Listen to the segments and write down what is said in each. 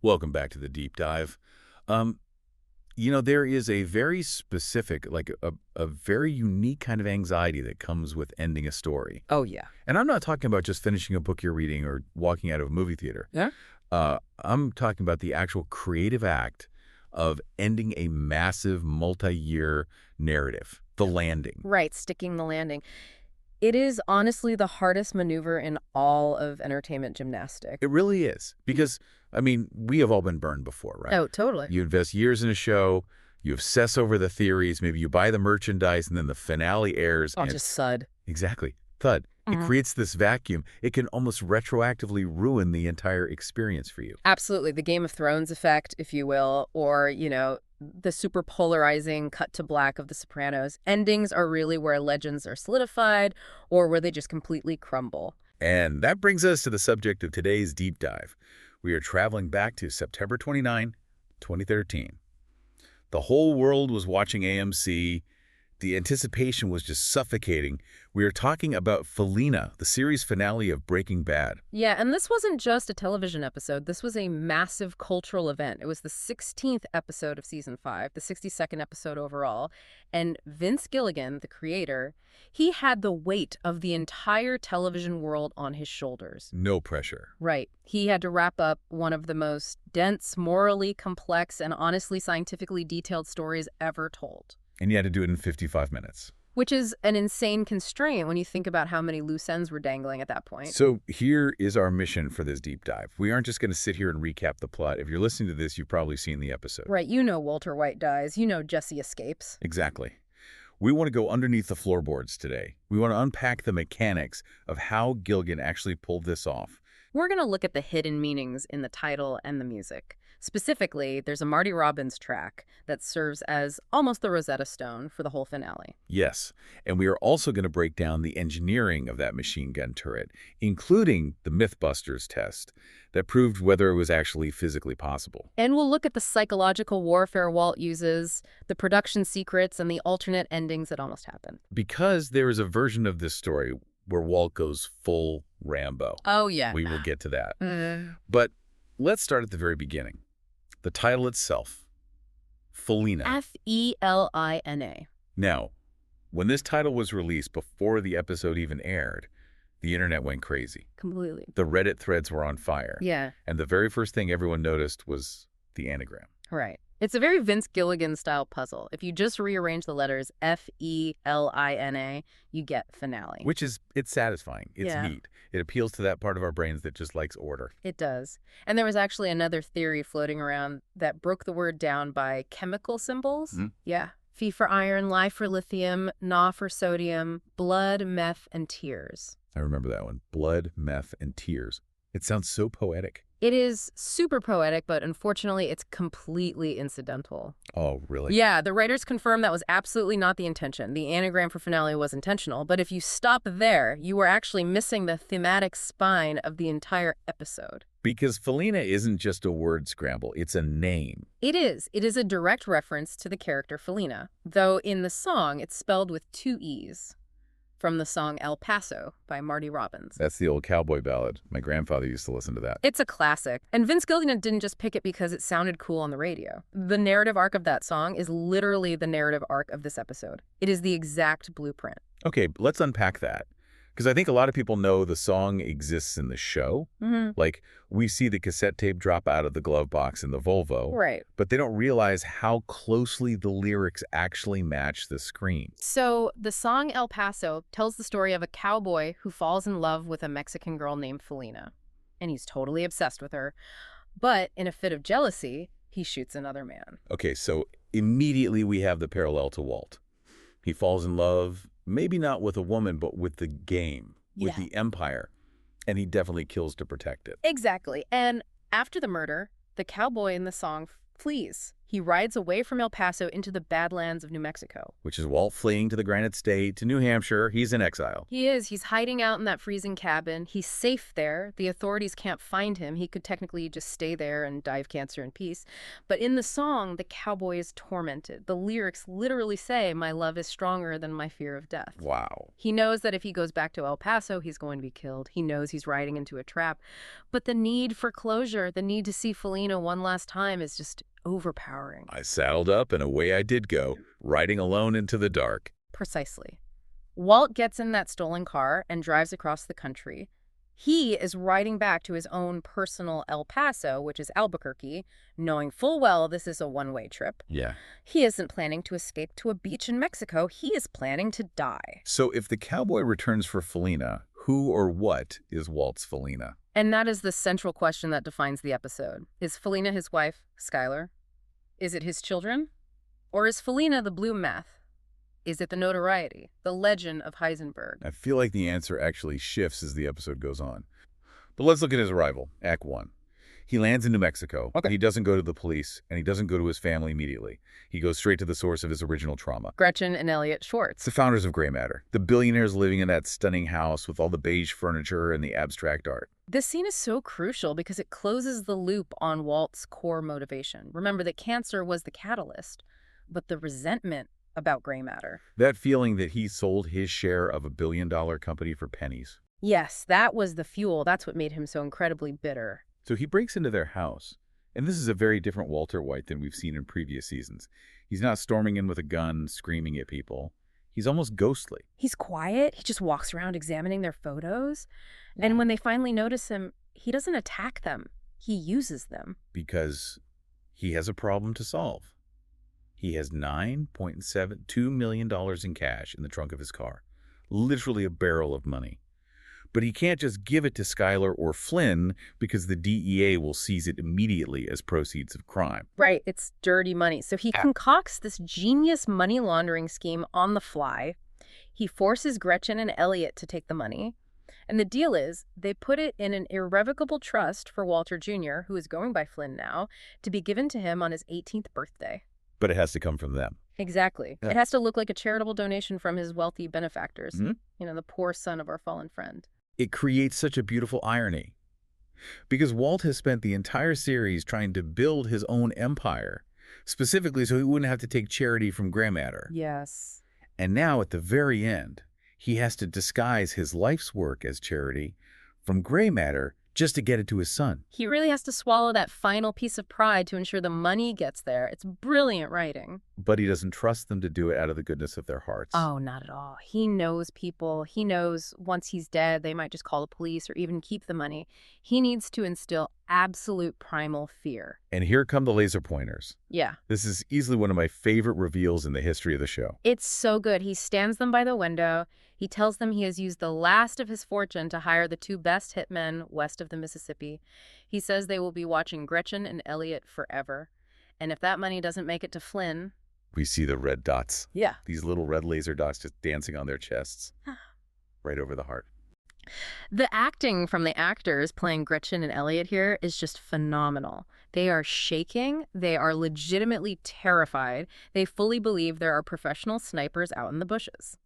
Welcome back to the deep dive. Um, there is a very specific, like a very unique kind of anxiety that comes with ending a story. Oh, yeah. And I'm not talking about just finishing a book you're reading or walking out of a movie theater. Yeah? I'm talking about the actual creative act of ending a massive multi-year narrative, the landing. Right, sticking the landing. It is honestly the hardest maneuver in all of entertainment gymnastics. It really is. Because, we have all been burned before, right? Oh, totally. You invest years in a show, you obsess over the theories, maybe you buy the merchandise, and then the finale airs. Oh, and just thud. Exactly. Thud. It creates this vacuum. It can almost retroactively ruin the entire experience for you. Absolutely. The Game of Thrones effect, if you will, or, the super polarizing cut to black of The Sopranos. Endings are really where legends are solidified or where they just completely crumble. And that brings us to the subject of today's deep dive. We are traveling back to September 29, 2013. The whole world was watching AMC. The anticipation was just suffocating. We are talking about Felina, the series finale of Breaking Bad. Yeah, and this wasn't just a television episode. This was a massive cultural event. It was the 16th episode of season 5, the 62nd episode overall. And Vince Gilligan, the creator, he had the weight of the entire television world on his shoulders. No pressure. Right. He had to wrap up one of the most dense, morally complex, and honestly scientifically detailed stories ever told. And you had to do it in 55 minutes. Which is an insane constraint when you think about how many loose ends were dangling at that point. So here is our mission for this deep dive. We aren't just going to sit here and recap the plot. If you're listening to this, you've probably seen the episode. Right. Walter White dies. Jesse escapes. Exactly. We want to go underneath the floorboards today. We want to unpack the mechanics of how Gilligan actually pulled this off. We're going to look at the hidden meanings in the title and the music. Specifically, there's a Marty Robbins track that serves as almost the Rosetta Stone for the whole finale. Yes, and we are also going to break down the engineering of that machine gun turret, including the Mythbusters test that proved whether it was actually physically possible. And we'll look at the psychological warfare Walt uses, the production secrets, and the alternate endings that almost happen. Because there is a version of this story where Walt goes full Rambo. Oh, yeah. We will get to that. But let's start at the very beginning. The title itself, Felina. F-E-L-I-N-A. Now, when this title was released before the episode even aired, the internet went crazy. Completely. The Reddit threads were on fire. Yeah. And the very first thing everyone noticed was the anagram. Right. It's a very Vince Gilligan style puzzle. If you just rearrange the letters F-E-L-I-N-A, you get finale. It's satisfying. It's neat. It appeals to that part of our brains that just likes order. It does. And there was actually another theory floating around that broke the word down by chemical symbols. Yeah. F for iron, Li for lithium, Na for sodium, blood, meth, and tears. I remember that one. Blood, meth, and tears. It sounds so poetic. It is super poetic, but unfortunately, it's completely incidental. Oh, really? Yeah, the writers confirmed that was absolutely not the intention. The anagram for finale was intentional, but if you stop there, you were actually missing the thematic spine of the entire episode. Because Felina isn't just a word scramble, it's a name. It is. It is a direct reference to the character Felina, though in the song, it's spelled with 2 E's. From the song El Paso by Marty Robbins. That's the old cowboy ballad. My grandfather used to listen to that. It's a classic. And Vince Gilligan didn't just pick it because it sounded cool on the radio. The narrative arc of that song is literally the narrative arc of this episode. It is the exact blueprint. Okay, let's unpack that. Because I think a lot of people know the song exists in the show. Like, we see the cassette tape drop out of the glove box in the Volvo. Right. But they don't realize how closely the lyrics actually match the screen. So the song El Paso tells the story of a cowboy who falls in love with a Mexican girl named Felina. And he's totally obsessed with her. But in a fit of jealousy, he shoots another man. Okay, so immediately we have the parallel to Walt. He falls in love, maybe not with a woman, but with the game, with the empire. And he definitely kills to protect it. Exactly. And after the murder, the cowboy in the song flees. He rides away from El Paso into the Badlands of New Mexico. Which is Walt fleeing to the Granite State, to New Hampshire. He's in exile. He is. He's hiding out in that freezing cabin. He's safe there. The authorities can't find him. He could technically just stay there and die of cancer in peace. But in the song, the cowboy is tormented. The lyrics literally say, "My love is stronger than my fear of death." Wow. He knows that if he goes back to El Paso, he's going to be killed. He knows he's riding into a trap. But the need for closure, the need to see Felina one last time is just overpowering. I saddled up and away I did go, riding alone into the dark. Precisely. Walt gets in that stolen car and drives across the country. He is riding back to his own personal El Paso, which is Albuquerque, knowing full well this is a one-way trip. Yeah. He isn't planning to escape to a beach in Mexico. He is planning to die. So if the cowboy returns for Felina, who or what is Walt's Felina? And that is the central question that defines the episode. Is Felina his wife, Skylar? Is it his children? Or is Felina the blue meth? Is it the notoriety, the legend of Heisenberg? I feel like the answer actually shifts as the episode goes on. But let's look at his arrival, Act 1. He lands in New Mexico. Okay. He doesn't go to the police, and he doesn't go to his family immediately. He goes straight to the source of his original trauma. Gretchen and Elliot It's Schwartz. the founders of Gray Matter, the billionaires living in that stunning house with all the beige furniture and the abstract art. This scene is so crucial because it closes the loop on Walt's core motivation. Remember that cancer was the catalyst, but the resentment about gray matter. That feeling that he sold his share of $1 billion company for pennies. Yes, that was the fuel. That's what made him so incredibly bitter. So he breaks into their house. And this is a very different Walter White than we've seen in previous seasons. He's not storming in with a gun, screaming at people. He's almost ghostly. He's quiet. He just walks around examining their photos. And when they finally notice him, he doesn't attack them. He uses them. Because he has a problem to solve. He has $9.72 million in cash in the trunk of his car. Literally a barrel of money. But he can't just give it to Skylar or Flynn because the DEA will seize it immediately as proceeds of crime. Right. It's dirty money. So he concocts this genius money laundering scheme on the fly. He forces Gretchen and Elliot to take the money. And the deal is they put it in an irrevocable trust for Walter Jr., who is going by Flynn now, to be given to him on his 18th birthday. But it has to come from them. Exactly. Yeah. It has to look like a charitable donation from his wealthy benefactors. Mm-hmm. You know, the poor son of our fallen friend. It creates such a beautiful irony. Because Walt has spent the entire series trying to build his own empire, specifically so he wouldn't have to take charity from Gray Matter. Yes. And now at the very end, he has to disguise his life's work as charity from Gray Matter just to get it to his son. He really has to swallow that final piece of pride to ensure the money gets there. It's brilliant writing. But he doesn't trust them to do it out of the goodness of their hearts. Oh, not at all. He knows people. He knows once he's dead, they might just call the police or even keep the money. He needs to instill absolute primal fear. And here come the laser pointers. Yeah. This is easily one of my favorite reveals in the history of the show. It's so good. He stands them by the window. He tells them he has used the last of his fortune to hire the 2 best hitmen west of the Mississippi. He says they will be watching Gretchen and Elliot forever. And if that money doesn't make it to Flynn... We see the red dots. Yeah. These little red laser dots just dancing on their chests. Right over the heart. The acting from the actors playing Gretchen and Elliot here is just phenomenal. They are shaking. They are legitimately terrified. They fully believe there are professional snipers out in the bushes.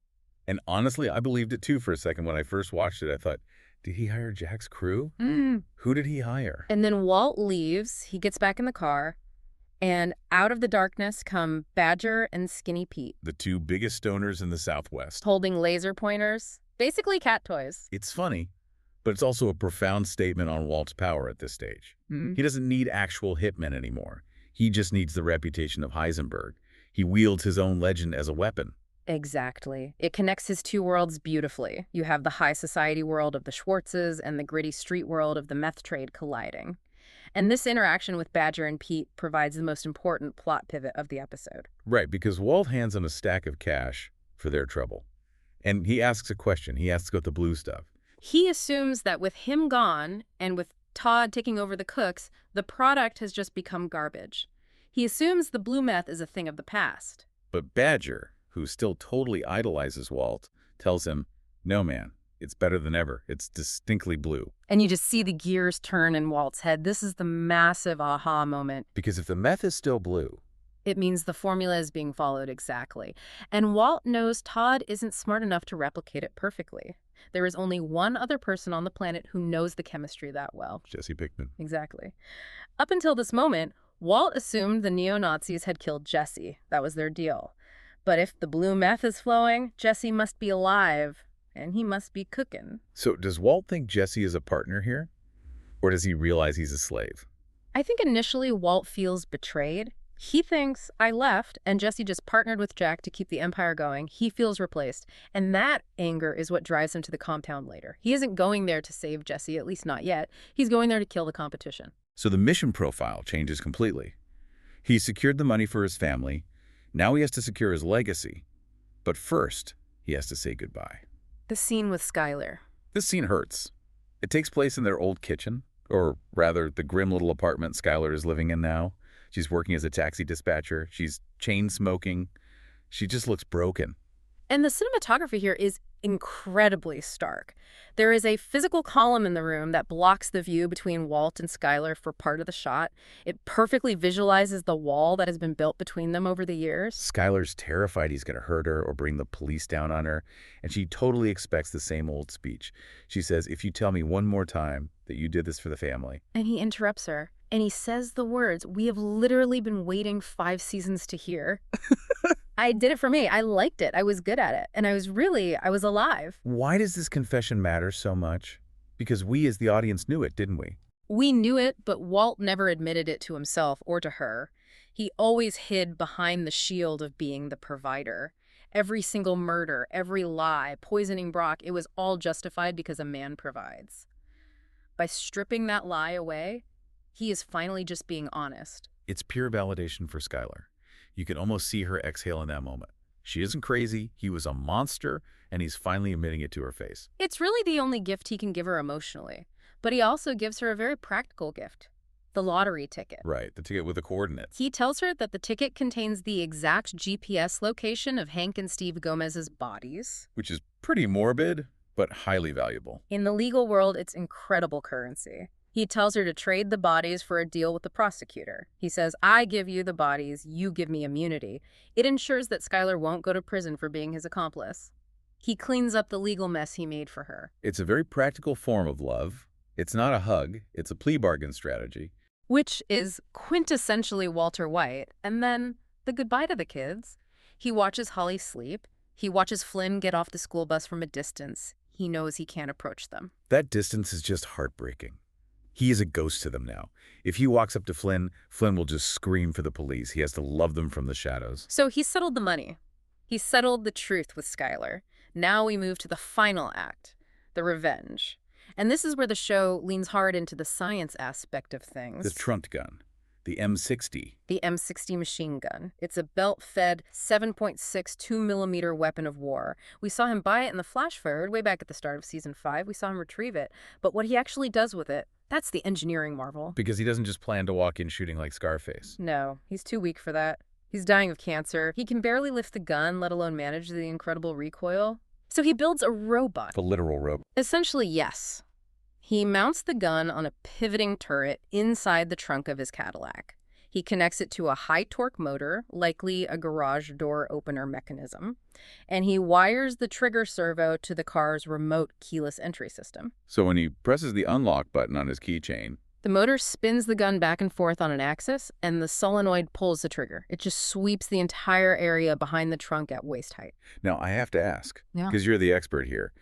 And honestly, I believed it too for a second. When I first watched it, I thought, did he hire Jack's crew? Who did he hire? And then Walt leaves. He gets back in the car. And out of the darkness come Badger and Skinny Pete. The 2 biggest stoners in the Southwest. Holding laser pointers. Basically cat toys. It's funny, but it's also a profound statement on Walt's power at this stage. He doesn't need actual hitmen anymore. He just needs the reputation of Heisenberg. He wields his own legend as a weapon. Exactly. It connects his 2 worlds beautifully. You have the high society world of the Schwartzes and the gritty street world of the meth trade colliding. And this interaction with Badger and Pete provides the most important plot pivot of the episode. Right, because Walt hands them a stack of cash for their trouble. And he asks a question. He asks about the blue stuff. He assumes that with him gone and with Todd taking over the cooks, the product has just become garbage. He assumes the blue meth is a thing of the past. But Badger, who still totally idolizes Walt, tells him, no, man, it's better than ever. It's distinctly blue. And you just see the gears turn in Walt's head. This is the massive aha moment. Because if the meth is still blue, It means the formula is being followed exactly. And Walt knows Todd isn't smart enough to replicate it perfectly. There is only one other person on the planet who knows the chemistry that well. Jesse Pinkman. Exactly. Up until this moment, Walt assumed the neo-Nazis had killed Jesse. That was their deal. But if the blue meth is flowing, Jesse must be alive, and he must be cooking. So does Walt think Jesse is a partner here? Or does he realize he's a slave? I think initially Walt feels betrayed. He thinks, I left, and Jesse just partnered with Jack to keep the empire going. He feels replaced. And that anger is what drives him to the compound later. He isn't going there to save Jesse, at least not yet. He's going there to kill the competition. So the mission profile changes completely. He secured the money for his family. Now he has to secure his legacy. But first, he has to say goodbye. The scene with Skylar. This scene hurts. It takes place in their old kitchen, or rather, the grim little apartment Skylar is living in now. She's working as a taxi dispatcher. She's chain smoking. She just looks broken. And the cinematography here is incredibly stark. There is a physical column in the room that blocks the view between Walt and Skylar for part of the shot. It perfectly visualizes the wall that has been built between them over the years. Skylar's terrified he's going to hurt her or bring the police down on her, and she totally expects the same old speech. She says, if you tell me one more time that you did this for the family. And he interrupts her, and he says the words we have literally been waiting 5 seasons to hear. I did it for me. I liked it. I was good at it. And I was alive. Why does this confession matter so much? Because we as the audience knew it, didn't we? We knew it, but Walt never admitted it to himself or to her. He always hid behind the shield of being the provider. Every single murder, every lie, poisoning Brock, it was all justified because a man provides. By stripping that lie away, he is finally just being honest. It's pure validation for Skylar. You can almost see her exhale in that moment. She isn't crazy, he was a monster, and he's finally admitting it to her face. It's really the only gift he can give her emotionally. But he also gives her a very practical gift. The lottery ticket. Right, the ticket with the coordinates. He tells her that the ticket contains the exact GPS location of Hank and Steve Gomez's bodies. Which is pretty morbid, but highly valuable. In the legal world, it's incredible currency. He tells her to trade the bodies for a deal with the prosecutor. He says, I give you the bodies, you give me immunity. It ensures that Skylar won't go to prison for being his accomplice. He cleans up the legal mess he made for her. It's a very practical form of love. It's not a hug, it's a plea bargain strategy. Which is quintessentially Walter White. And then the goodbye to the kids. He watches Holly sleep. He watches Flynn get off the school bus from a distance. He knows he can't approach them. That distance is just heartbreaking. He is a ghost to them now. If he walks up to Flynn, Flynn will just scream for the police. He has to love them from the shadows. So he settled the money. He settled the truth with Skylar. Now we move to the final act, the revenge. And this is where the show leans hard into the science aspect of things. The trunt gun, the M60. The M60 machine gun. It's a belt-fed 7.6 2mm weapon of war. We saw him buy it in the flash forward way back at the start of season 5. We saw him retrieve it. But what he actually does with it, that's the engineering marvel. Because he doesn't just plan to walk in shooting like Scarface. No, he's too weak for that. He's dying of cancer. He can barely lift the gun, let alone manage the incredible recoil. So he builds a robot. The literal robot. Essentially, yes. He mounts the gun on a pivoting turret inside the trunk of his Cadillac. He connects it to a high-torque motor, likely a garage door opener mechanism, and he wires the trigger servo to the car's remote keyless entry system. So when he presses the unlock button on his keychain, the motor spins the gun back and forth on an axis, and the solenoid pulls the trigger. It just sweeps the entire area behind the trunk at waist height. Now, I have to ask, Yeah. because you're the expert here.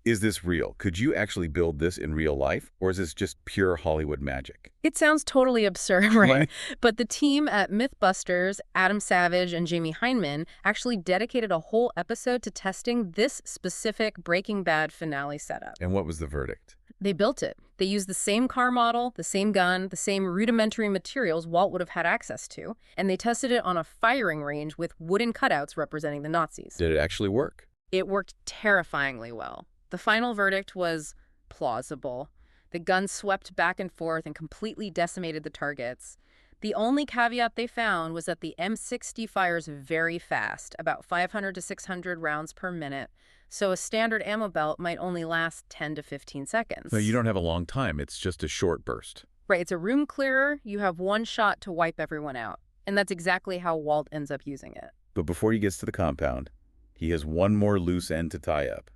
Is this real? Could you actually build this in real life, or is this just pure Hollywood magic? It sounds totally absurd, right? But the team at Mythbusters, Adam Savage and Jamie Hyneman, actually dedicated a whole episode to testing this specific Breaking Bad finale setup. And what was the verdict? They built it. They used the same car model, the same gun, the same rudimentary materials Walt would have had access to, and they tested it on a firing range with wooden cutouts representing the Nazis. Did it actually work? It worked terrifyingly well. The final verdict was plausible. The gun swept back and forth and completely decimated the targets. The only caveat they found was that the M60 fires very fast, about 500 to 600 rounds per minute, so a standard ammo belt might only last 10 to 15 seconds. No, you don't have a long time. It's just a short burst. Right, it's a room clearer. You have one shot to wipe everyone out. And that's exactly how Walt ends up using it. But before he gets to the compound, he has one more loose end to tie up.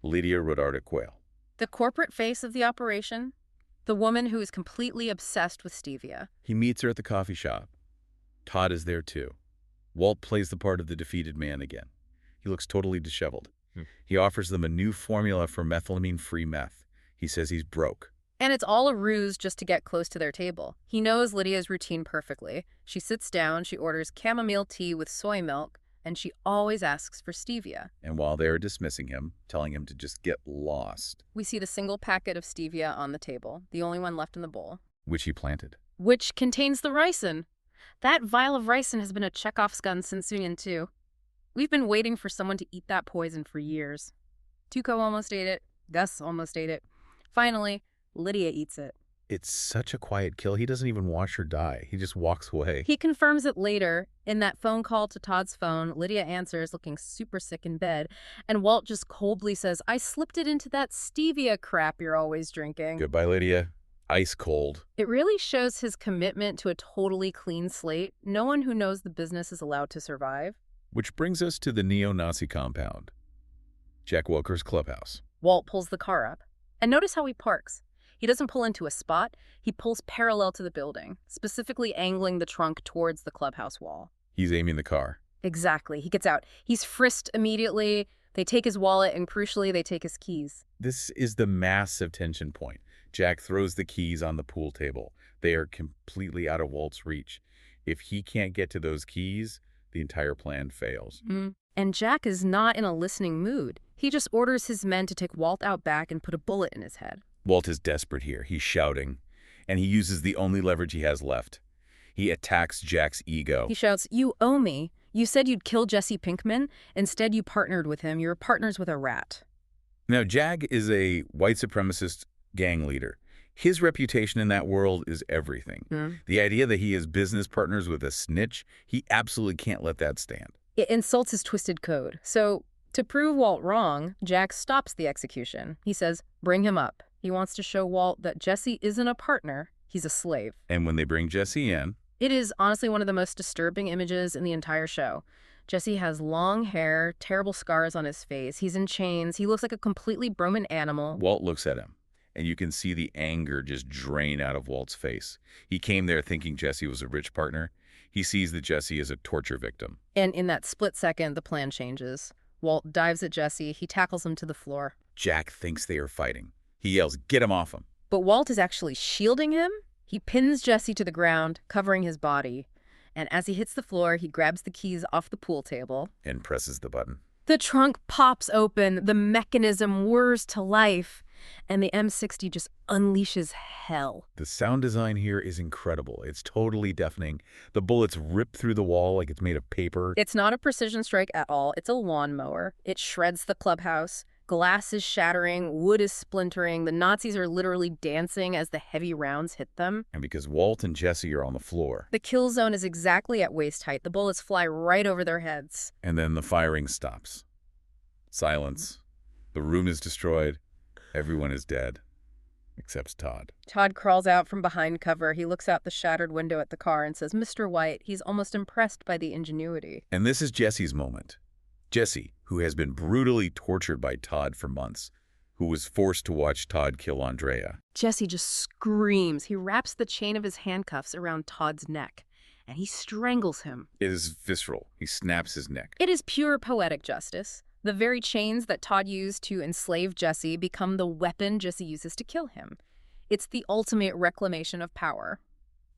Lydia Rodarta Quayle. The corporate face of the operation, the woman who is completely obsessed with stevia. He meets her at the coffee shop. Todd is there too. Walt plays the part of the defeated man again. He looks totally disheveled. He offers them a new formula for methylamine-free meth. He says he's broke. And it's all a ruse just to get close to their table. He knows Lydia's routine perfectly. She sits down, she orders chamomile tea with soy milk, and she always asks for stevia. And while they're dismissing him, telling him to just get lost, We see the single packet of stevia on the table, the only one left in the bowl. which he planted. Which contains the ricin. That vial of ricin has been a Chekhov's gun since Union 2. We've been waiting for someone to eat that poison for years. Tuco almost ate it. Gus almost ate it. Finally, Lydia eats it. It's such a quiet kill. He doesn't even watch her die. He just walks away. He confirms it later. In that phone call to Todd's phone, Lydia answers looking super sick in bed, and Walt just coldly says, "I slipped it into that stevia crap you're always drinking." Goodbye, Lydia. Ice cold. It really shows his commitment to a totally clean slate. No one who knows the business is allowed to survive. Which brings us to the neo-Nazi compound. Jack Welker's clubhouse. Walt pulls the car up. And notice how he parks. He doesn't pull into a spot. He pulls parallel to the building, specifically angling the trunk towards the clubhouse wall. He's aiming the car. Exactly. He gets out. He's frisked immediately. They take his wallet, and crucially, they take his keys. This is the massive tension point. Jack throws the keys on the pool table. They are completely out of Walt's reach. If he can't get to those keys, the entire plan fails. And Jack is not in a listening mood. He just orders his men to take Walt out back and put a bullet in his head. Walt is desperate here. He's shouting, and he uses the only leverage he has left. He attacks Jack's ego. He shouts, "You owe me. You said you'd kill Jesse Pinkman. Instead, you partnered with him. You're partners with a rat." Now, Jack is a white supremacist gang leader. His reputation in that world is everything. The idea that he is business partners with a snitch, he absolutely can't let that stand. It insults his twisted code. So, to prove Walt wrong, Jack stops the execution. He says, "Bring him up." He wants to show Walt that Jesse isn't a partner, he's a slave. And when they bring Jesse in, It is honestly one of the most disturbing images in the entire show. Jesse has long hair, terrible scars on his face, he's in chains, he looks like a completely broken animal. Walt looks at him, and you can see the anger just drain out of Walt's face. He came there thinking Jesse was a rich partner. He sees that Jesse is a torture victim. And in that split second, the plan changes. Walt dives at Jesse, he tackles him to the floor. Jack thinks they are fighting. He yells, "Get him off him." But Walt is actually shielding him. He pins Jesse to the ground, covering his body. And as he hits the floor, he grabs the keys off the pool table. And presses the button. The trunk pops open, the mechanism whirs to life, and the M60 just unleashes hell. The sound design here is incredible. It's totally deafening. The bullets rip through the wall like it's made of paper. It's not a precision strike at all. It's a lawnmower. It shreds the clubhouse. Glass is shattering, wood is splintering. The Nazis are literally dancing as the heavy rounds hit them. And because Walt and Jesse are on the floor. The kill zone is exactly at waist height. The bullets fly right over their heads. And then the firing stops. Silence. The room is destroyed. Everyone is dead. Except Todd. Todd crawls out from behind cover. He looks out the shattered window at the car and says, "Mr. White." He's almost impressed by the ingenuity. And this is Jesse's moment. Jesse, who has been brutally tortured by Todd for months, who was forced to watch Todd kill Andrea. Jesse just screams. He wraps the chain of his handcuffs around Todd's neck, and he strangles him. It is visceral. He snaps his neck. It is pure poetic justice. The very chains that Todd used to enslave Jesse become the weapon Jesse uses to kill him. It's the ultimate reclamation of power.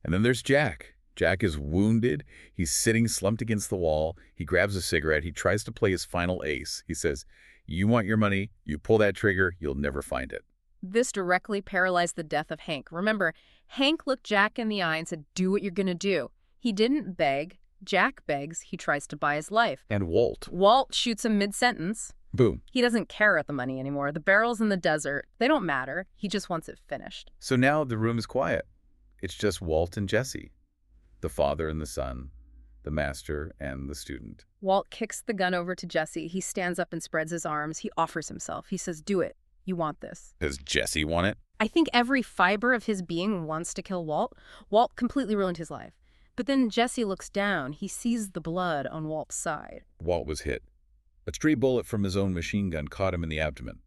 And then there's Jack. Jack is wounded. He's sitting slumped against the wall. He grabs a cigarette. He tries to play his final ace. He says, "You want your money, you pull that trigger, you'll never find it." This directly paralyzed the death of Hank. Remember, Hank looked Jack in the eye and said, "Do what you're gonna do." He didn't beg. Jack begs. He tries to buy his life. And Walt. Walt shoots him mid-sentence. Boom. He doesn't care at the money anymore. The barrels in the desert, they don't matter. He just wants it finished. So now the room is quiet. It's just Walt and Jesse. The father and the son, the master and the student. Walt kicks the gun over to Jesse. He stands up and spreads his arms. He offers himself. He says, "Do it. You want this." Does Jesse want it? I think every fiber of his being wants to kill Walt. Walt completely ruined his life. But then Jesse looks down. He sees the blood on Walt's side. Walt was hit. A stray bullet from his own machine gun caught him in the abdomen.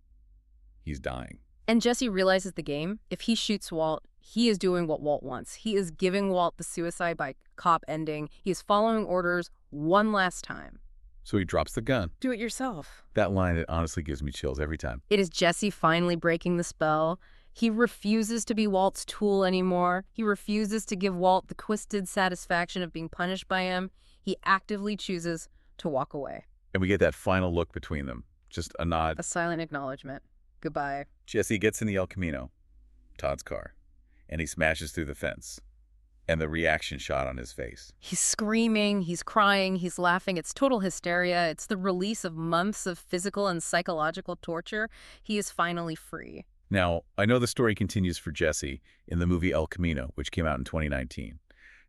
He's dying. And Jesse realizes the game. If he shoots Walt, he is doing what Walt wants. He is giving Walt the suicide by cop ending. He is following orders one last time. So he drops the gun. Do it yourself. That line, it honestly gives me chills every time. It is Jesse finally breaking the spell. He refuses to be Walt's tool anymore. He refuses to give Walt the twisted satisfaction of being punished by him. He actively chooses to walk away. And we get that final look between them. Just a nod. A silent acknowledgement. Goodbye. Jesse gets in the El Camino, Todd's car, and he smashes through the fence. And the reaction shot on his face. He's screaming, he's crying, he's laughing. It's total hysteria. It's the release of months of physical and psychological torture. He is finally free. Now, I know the story continues for Jesse in the movie El Camino, which came out in 2019.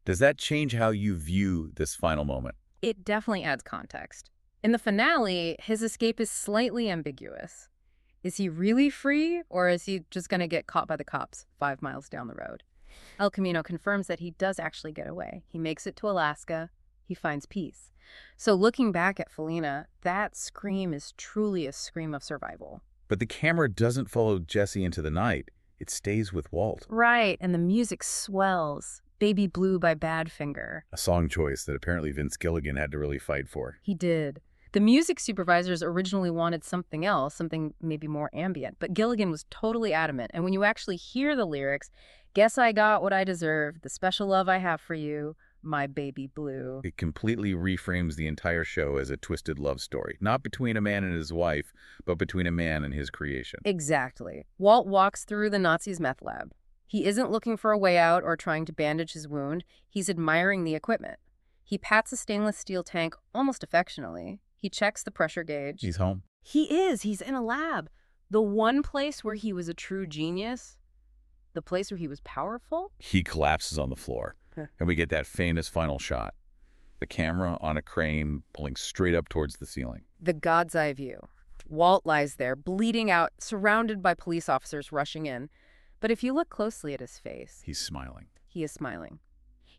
Does that change how you view this final moment? It definitely adds context. In the finale, his escape is slightly ambiguous. Is he really free, or is he just going to get caught by the cops 5 miles down the road? El Camino confirms that he does actually get away. He makes it to Alaska. He finds peace. So looking back at Felina, that scream is truly a scream of survival. But the camera doesn't follow Jesse into the night. It stays with Walt. Right, and the music swells. Baby Blue by Badfinger. A song choice that apparently Vince Gilligan had to really fight for. He did. The music supervisors originally wanted something else, something maybe more ambient, but Gilligan was totally adamant. And when you actually hear the lyrics, guess I got what I deserve, the special love I have for you, my baby blue. It completely reframes the entire show as a twisted love story, not between a man and his wife, but between a man and his creation. Exactly. Walt walks through the Nazis' meth lab. He isn't looking for a way out or trying to bandage his wound. He's admiring the equipment. He pats a stainless steel tank almost affectionately. He checks the pressure gauge. He's home. He is. He's in a lab. The one place where he was a true genius. The place where he was powerful. He collapses on the floor, and we get that famous final shot. The camera on a crane pulling straight up towards the ceiling. The God's eye view. Walt lies there, bleeding out, surrounded by police officers rushing in. But if you look closely at his face, He's smiling. he is smiling.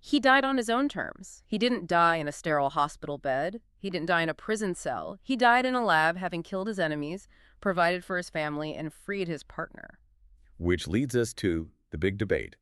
He died on his own terms. He didn't die in a sterile hospital bed. He didn't die in a prison cell. He died in a lab, having killed his enemies, provided for his family, and freed his partner. Which leads us to the big debate,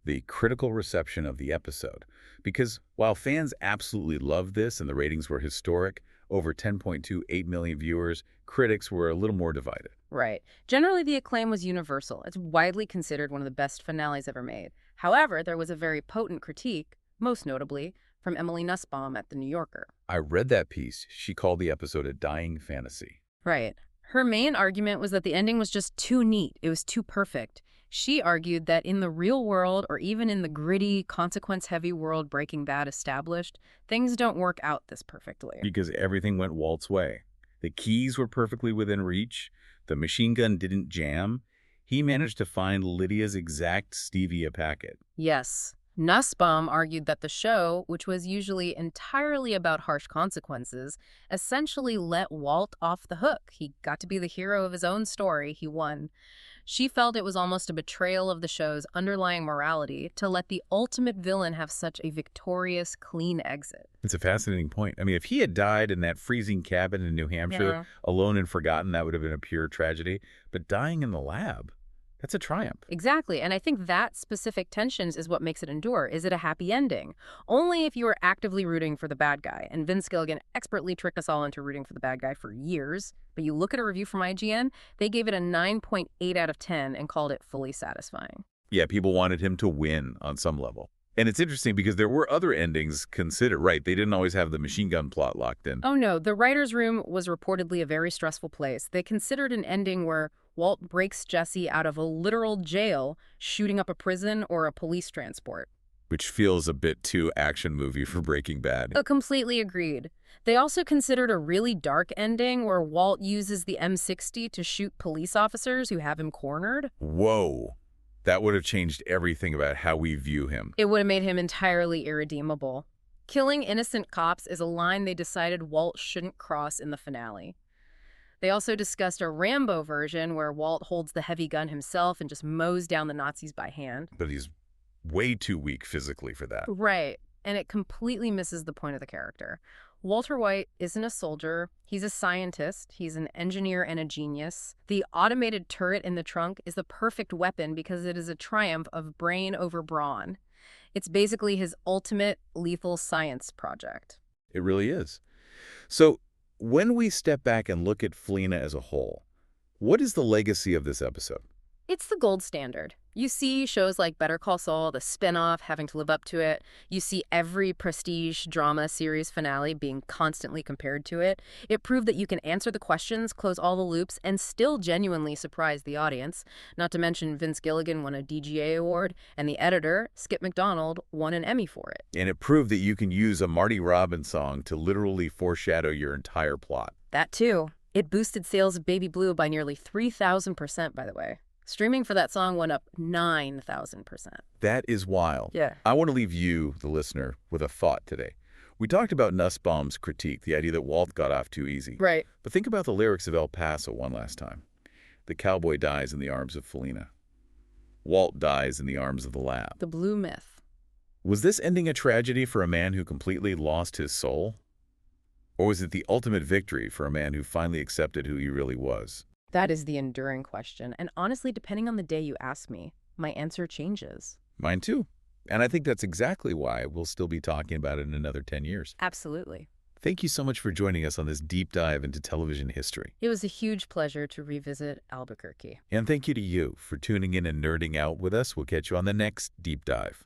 the critical reception of the episode. Because while fans absolutely loved this and the ratings were historic, over 10.28 million viewers, critics were a little more divided. Right. Generally, the acclaim was universal. It's widely considered one of the best finales ever made. However, there was a very potent critique, most notably from Emily Nussbaum at The New Yorker. I read that piece. She called the episode a dying fantasy. Right. Her main argument was that the ending was just too neat. It was too perfect. She argued that in the real world, or even in the gritty, consequence-heavy world Breaking Bad established, things don't work out this perfectly. Because everything went Walt's way. The keys were perfectly within reach. The machine gun didn't jam. He managed to find Lydia's exact stevia packet. Yes. Nussbaum argued that the show, which was usually entirely about harsh consequences, essentially let Walt off the hook. He got to be the hero of his own story. He won. She felt it was almost a betrayal of the show's underlying morality to let the ultimate villain have such a victorious, clean exit. It's a fascinating point. I mean, if he had died in that freezing cabin in New Hampshire, alone and forgotten, that would have been a pure tragedy. But dying in the lab, that's a triumph. Exactly. And I think that specific tensions is what makes it endure. Is it a happy ending? Only if you are actively rooting for the bad guy. And Vince Gilligan expertly tricked us all into rooting for the bad guy for years. But you look at a review from IGN, they gave it a 9.8 out of 10 and called it fully satisfying. Yeah, people wanted him to win on some level. And it's interesting because there were other endings considered. Right, they didn't always have the machine gun plot locked in. Oh no, the writer's room was reportedly a very stressful place. They considered an ending where Walt breaks Jesse out of a literal jail, shooting up a prison or a police transport. Which feels a bit too action movie for Breaking Bad. Completely agreed. They also considered a really dark ending where Walt uses the M60 to shoot police officers who have him cornered. Whoa. That would have changed everything about how we view him. It would have made him entirely irredeemable. Killing innocent cops is a line they decided Walt shouldn't cross in the finale. They also discussed a Rambo version where Walt holds the heavy gun himself and just mows down the Nazis by hand. But he's way too weak physically for that. Right. and it completely misses the point of the character. Walter White isn't a soldier. He's a scientist. He's an engineer and a genius. The automated turret in the trunk is the perfect weapon because it is a triumph of brain over brawn. It's basically his ultimate lethal science project. It really is. So, when we step back and look at Felina as a whole, what is the legacy of this episode? It's the gold standard. You see shows like Better Call Saul, the spin-off, having to live up to it. You see every prestige drama series finale being constantly compared to it. It proved that you can answer the questions, close all the loops, and still genuinely surprise the audience. Not to mention Vince Gilligan won a DGA award, and the editor, Skip McDonald, won an Emmy for it. And it proved that you can use a Marty Robbins song to literally foreshadow your entire plot. That too. It boosted sales of Baby Blue by nearly 3,000%, by the way. Streaming for that song went up 9,000%. That is wild. Yeah. I want to leave you, the listener, with a thought today. We talked about Nussbaum's critique, the idea that Walt got off too easy. Right. But think about the lyrics of El Paso one last time. The cowboy dies in the arms of Felina. Walt dies in the arms of the lab. The blue myth. Was this ending a tragedy for a man who completely lost his soul? Or was it the ultimate victory for a man who finally accepted who he really was? That is the enduring question. And honestly, depending on the day you ask me, my answer changes. Mine too. And I think that's exactly why we'll still be talking about it in another 10 years. Absolutely. Thank you so much for joining us on this deep dive into television history. It was a huge pleasure to revisit Albuquerque. And thank you to you for tuning in and nerding out with us. We'll catch you on the next deep dive.